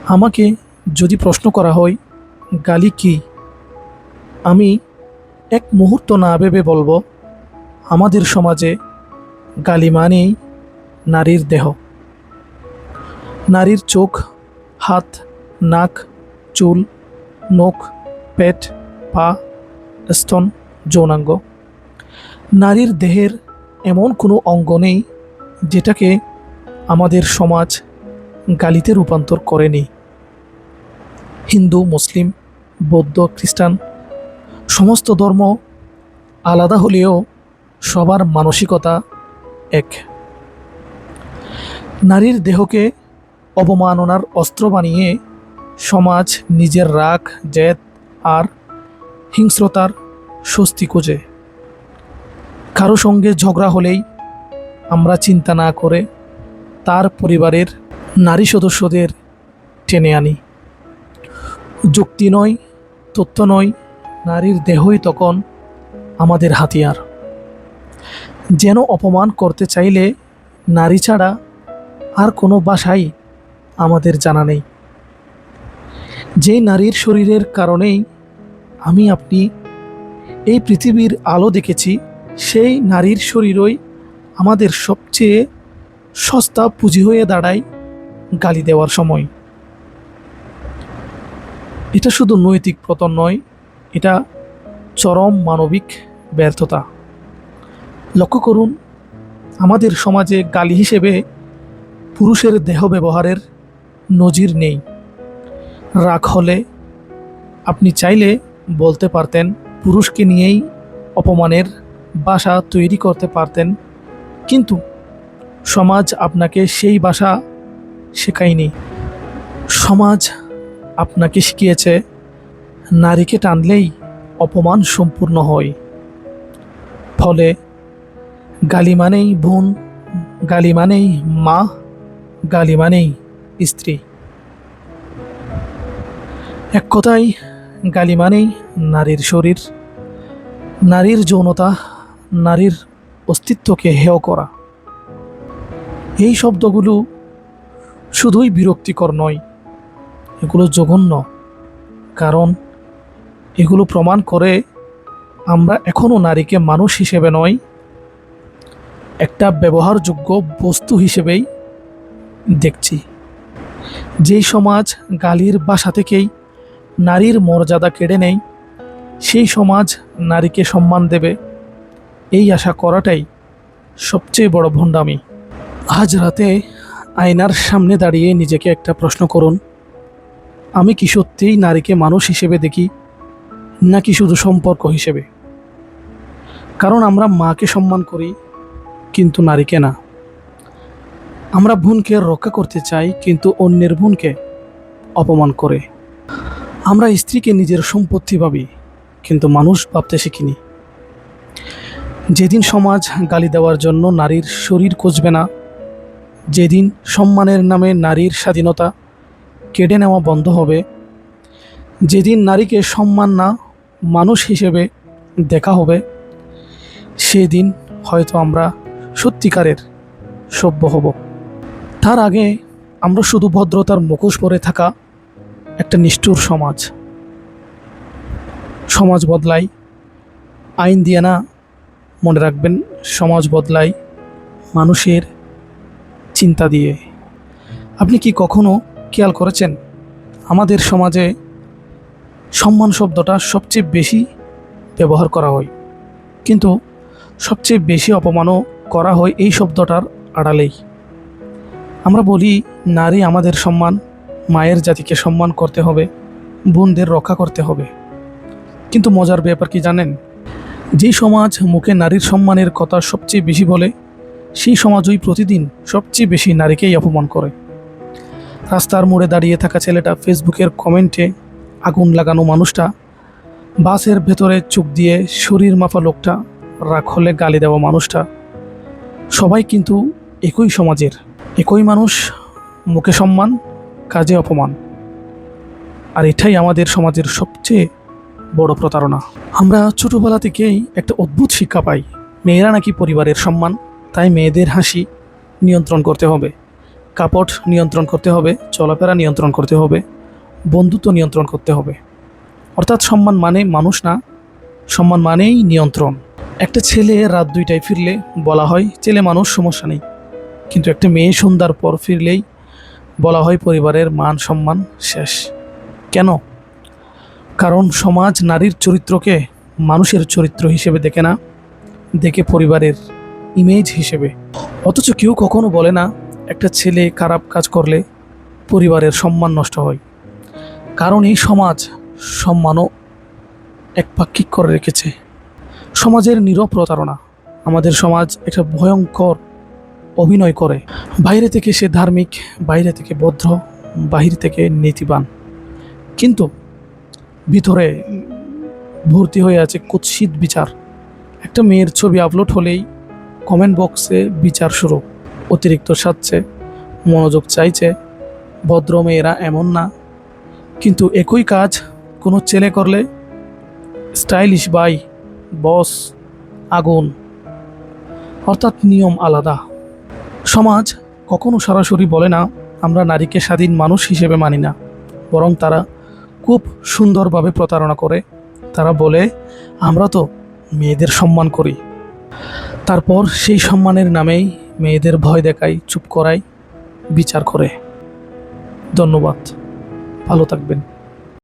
আমাকে যদি প্রশ্ন করা হয় গালি কি, আমি এক মুহূর্ত না ভেবে বলবো আমাদের সমাজে গালি মানেই নারীর দেহ, নারীর চোখ, হাত, নাক, চুল, নখ, পেট, পা, স্তন, যৌনাঙ্গ। নারীর দেহের এমন কোনো অঙ্গ নেই যেটাকে আমাদের সমাজ গালিতে রূপান্তর করেনি। হিন্দু, মুসলিম, বৌদ্ধ, খ্রিস্টান সমস্ত ধর্ম আলাদা হলেও সবার মানসিকতা এক। নারীর দেহকে অবমাননার অস্ত্র বানিয়ে সমাজ নিজের রাগ, জেদ আর হিংস্রতার স্বস্তি খোঁজে। কারো সঙ্গে ঝগড়া হলেই আমরা চিন্তা না করে তার পরিবারের নারী সদস্যদের টেনে আনি। যুক্তি নয়, তথ্য নয়, নারীর দেহই তখন আমাদের হাতিয়ার। যেন অপমান করতে চাইলে নারী ছাড়া আর কোনো ভাষাই আমাদের জানা নেই। যে নারীর শরীরের কারণেই আমি আপনি এই পৃথিবীর আলো দেখেছি, সেই নারীর শরীরই আমাদের সবচেয়ে সস্তা পুঁজি হয়ে দাঁড়ায় গালি দেওয়ার সময়। এটা শুধু নৈতিক পতন নয়, এটা চরম মানবিক ব্যর্থতা। লক্ষ্য করুন, আমাদের সমাজে গালি হিসেবে পুরুষের দেহ ব্যবহারের নজির নেই। রাগ হলে আপনি চাইলে বলতে পারতেন, পুরুষকে নিয়েই অপমানের ভাষা তৈরি করতে পারতেন, কিন্তু সমাজ আপনাকে সেই ভাষা শেখায়নি। সমাজ আপনাকে শিখিয়েছে নারীকে টানলেই অপমান সম্পূর্ণ হয়। ফলে গালি মানেই বোন, গালি মানেই মা, গালি মানেই স্ত্রী। এক কথায় গালি মানেই নারীর শরীর, নারীর যৌনতা, নারীর অস্তিত্বকে হেয় করা। এই শব্দগুলো শুধুই বিরক্তিকর নয়, এগুলো জঘন্য। কারণ এগুলো প্রমাণ করে আমরা এখনও নারীকে মানুষ হিসেবে নয়, একটা ব্যবহারযোগ্য বস্তু হিসেবেই দেখছি। যেই সমাজ গালির ভাষা থেকেই নারীর মর্যাদা কেড়ে নেয়, সেই সমাজ নারীকে সম্মান দেবে এই আশা করাটাই সবচেয়ে বড় ভণ্ডামি। আজ রাতে আয়নার সামনে দাঁড়িয়ে নিজেকে একটা প্রশ্ন করুন, আমি কি সত্যিই নারীকে মানুষ হিসেবে দেখি, নাকি শুধু সম্পর্ক হিসেবে? কারণ আমরা মাকে সম্মান করি, কিন্তু নারীকে না। আমরা বোনকে রক্ষা করতে চাই, কিন্তু অন্যের বোনকে অপমান করে। আমরা স্ত্রীকে নিজের সম্পত্তি ভাবি, কিন্তু মানুষ ভাবতে শিখিনি। যেদিন সমাজ গালি দেওয়ার জন্য নারীর শরীর খুঁজবে না, যেদিন সম্মানের নামে নারীর স্বাধীনতা কেড়ে নেওয়া বন্ধ হবে, যেদিন নারীকে সম্মান না মানুষ হিসেবে দেখা হবে, সেদিন হয়তো আমরা সত্যিকারের সভ্য হব। তার আগে আমরা শুধু ভদ্রতার মুখোশ পরে থাকা একটা নিষ্ঠুর সমাজ। সমাজ বদলায় আইন দিয়ে না, মনে রাখবেন, সমাজ বদলায় মানুষের চিন্তা দিয়ে। আপনি কি কখনো খেয়াল করেছেন, আমাদের সমাজে সম্মান শব্দটা সবচেয়ে বেশি ব্যবহার করা হয়, কিন্তু সবচেয়ে বেশি অপমানও করা হয় এই শব্দটার আড়ালেই। আমরা বলি নারী আমাদের সম্মান, মায়ের জাতিকে সম্মান করতে হবে, বোনদের রক্ষা করতে হবে। কিন্তু মজার ব্যাপার কি জানেন, যেই সমাজ মুখে নারীর সম্মানের কথা সবচেয়ে বেশি বলে, সেই সমাজই প্রতিদিন সবচেয়ে বেশি নারীকেই অপমান করে। রাস্তার মোড়ে দাঁড়িয়ে থাকা ছেলেটা, ফেসবুকের কমেন্টে আগুন লাগানো মানুষটা, বাসের ভেতরে চোখ দিয়ে শরীর মাপা লোকটা, রাগ হলে গালি দেওয়া মানুষটা, সবাই কিন্তু একই সমাজের, একই মানুষ। মুখে সম্মান, কাজে অপমান। আর এটাই আমাদের সমাজের সবচেয়ে বড় প্রতারণা। আমরা ছোটোবেলা থেকেই একটা অদ্ভুত শিক্ষা পাই, মেয়েরা নাকি পরিবারের সম্মান, তাই মেয়েদের হাসি নিয়ন্ত্রণ করতে হবে, কাপড় নিয়ন্ত্রণ করতে হবে, চলাফেরা নিয়ন্ত্রণ করতে হবে, বন্ধুত্ব নিয়ন্ত্রণ করতে হবে। অর্থাৎ সম্মান মানে মানুষ না, সম্মান মানেই নিয়ন্ত্রণ। একটা ছেলে রাত 2টায় ফিরলে বলা হয় ছেলে মানুষ, সমস্যা নেই। কিন্তু একটা মেয়ে সন্ধ্যার পর ফিরলেই বলা হয় পরিবারের মান সম্মান শেষ। কেন? কারণ সমাজ নারীর চরিত্রকে মানুষের চরিত্র হিসেবে দেখে না, দেখে পরিবারের ইমেজ হিসেবে। অথচ কেউ কখনো বলে না একটা ছেলে খারাপ কাজ করলে পরিবারের সম্মান নষ্ট হয়। কারণ এই সমাজ সম্মানও একপাক্ষিক করে রেখেছে। সমাজের নীরব প্রতারণা। আমাদের সমাজ একটা ভয়ঙ্কর অভিনয় করে। বাইরে থেকে সে ধার্মিক, বাইরে থেকে ভদ্র, বাহির থেকে নীতিবান, কিন্তু ভিতরে ভর্তি হয়ে আছে কুৎসিত বিচার। একটা মেয়ের ছবি আপলোড হলেই কমেন্ট বক্সে বিচার শুরু। অতিরিক্ত সাজছে, মনোযোগ চাইছে, ভদ্র মেয়েরা এমন না। কিন্তু একই কাজ কোনো ছেলে করলে স্টাইলিশ বাই, বস, আগুন। অর্থাৎ নিয়ম আলাদা। সমাজ কখনো সরাসরি বলে না আমরা নারীকে স্বাধীন মানুষ হিসেবে মানি না, বরং তারা খুব সুন্দরভাবে প্রতারণা করে। তারা বলে আমরা তো মেয়েদের সম্মান করি, তারপর সেই সম্মানের নামেই মেয়েদের ভয় দেখায়, চুপ করায়, বিচার করে। ধন্যবাদ, ভালো থাকবেন।